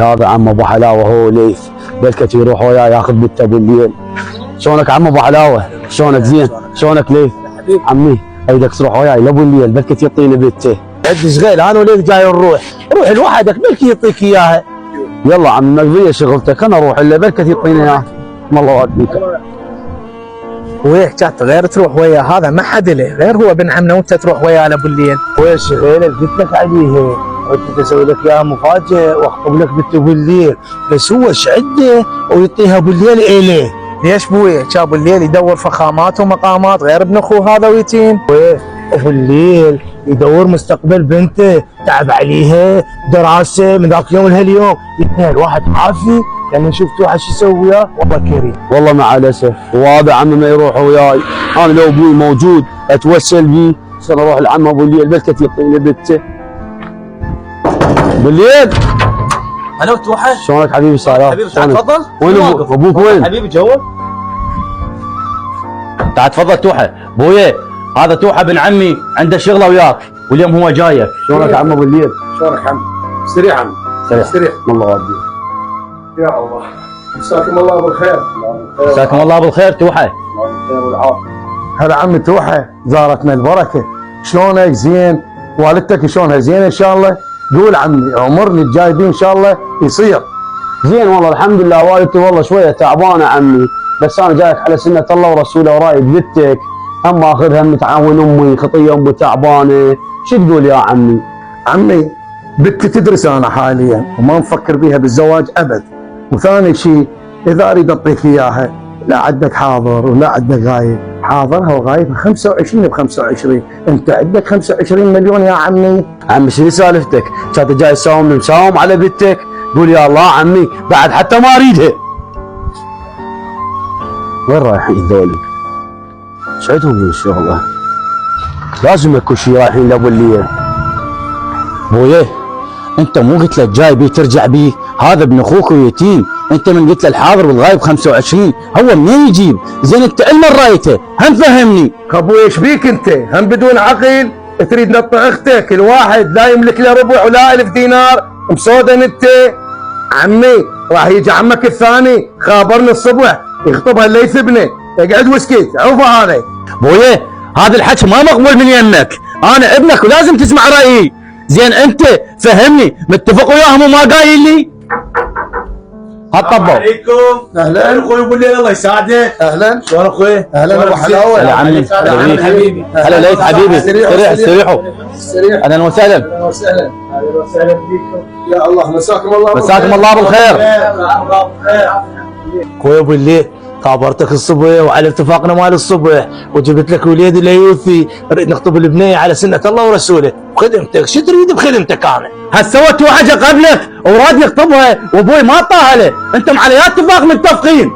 هذا عم ابو حلاوه هو ليث، بلكت يروح وياي ياخذ بنته بالليل. شلونك عم ابو حلاوه؟ شلونك زين؟ شلونك ليث؟ عمي اريدك تروح وياي لابو الليل بلكت يعطيني بنته. عندي شغل انا وليث جاي نروح، روح لوحدك بلكي يعطيك اياها. يلا عم مقضيه شغلتك انا اروح الا بلكت يعطيني اياها. الله يوديك. وياك كانت غير تروح ويا هذا ما حد له غير هو ابن عمنا وانت تروح وياه لابو الليل. ويا الشغيله قلت لك عليها، قلت اسوي لك اياها مفاجاه واخطب لك بنته بالليل، بس هو ايش عنده ويعطيها بالليل اليه. ليش بويا؟ كان ابو الليل يدور فخامات ومقامات غير ابن اخوه هذا ويتيم. ابو الليل يدور مستقبل بنته، تعب عليها دراسه من ذاك اليوم لهاليوم، الاثنين واحد عافي لان شفت واحد شو يسوي وياه والله كريم. والله مع الاسف وهذا عمي ما يروح وياي، انا لو ابوي موجود اتوسل بيه عشان اروح لعم ابو الليل بلكت يعطيني بنته. بالليل الو توحد، شلونك حبيبي صاير؟ حبيبي تعال تفضل. وين ابوك وين؟ حبيبي جوا. تعال تفضل توحى. بويا هذا توحى بن عمي عنده شغله وياك واليوم هو جايك. شلونك عم ابو الليل؟ شلونك عم؟ استريح عم. استريح. الله يوديك. يا الله مساكم الله بالخير. مساكم الله بالخير توحى. بالخير والعافيه. هلا عمي توحى زارتنا البركه. شلونك؟ زين؟ والدتك شلونها؟ زين ان شاء الله؟ قول عمي امرني الجايبين ان شاء الله يصير. زين والله الحمد لله. والدتي والله شويه تعبانه عمي، بس انا جايك على سنه الله ورسوله ورايد بنتك، هم اخذها متعاون امي خطيه امي تعبانه، شو تقول يا عمي؟ عمي بنتي تدرس انا حاليا وما نفكر بيها بالزواج ابد، وثاني شيء اذا اريد اعطيك اياها لا عندك حاضر ولا عندك غايب، حاضرها وغايبها 25 ب 25، انت عندك 25 مليون يا عمي. عمي شنو سالفتك؟ كانت جاي مساوم على بنتك؟ قول يا الله عمي بعد حتى ما اريدها. وين رايحين ذولي؟ ايش عندهم من الشغله؟ لازم اكو شيء رايحين لابو الليل. بويا انت مو قلت له جاي بيه ترجع بيه؟ هذا ابن اخوك ويتيم، انت من قلت له الحاضر والغايب 25 هو منين يجيب؟ زين انت المن رايته؟ هم فهمني. ابوي ايش بيك انت؟ هم بدون عقل تريد نطع اختك؟ الواحد لا يملك له ربع ولا 1000 دينار، مصودن انت. عمي راح يجي عمك الثاني خابرني الصبح يخطبها الليث ابنه، اقعد واسكت عوفه هذا. بويا هذا الحكي ما مقبول من يمك، انا ابنك ولازم تسمع رايي. زين انت فهمني متفق وياهم وما قايل لي؟ هالطبوا. عليكم. اهلا اخوي ابو الليل الله يساعده. اهلا. شلون اخوي؟ اهلا ابو حلاوه. هلا عمي. هلا حبيبي. هلا ليث حبيبي. استريحوا. استريح. اهلا وسهلا. اهلا وسهلا. اهلا وسهلا بكم. يا الله مساكم الله مساكم الله بالخير. اخوي ابو الليل خابرتك الصبح وعلى اتفاقنا مال الصبح وجبت لك وليد اليوثي، نريد نخطب البنيه على سنه الله ورسوله بخدمتك، شو تريد بخدمتك انا؟ هل سوت حاجه قبلك وراد يخطبها وابوي ما طاها له، انتم على اتفاق متفقين.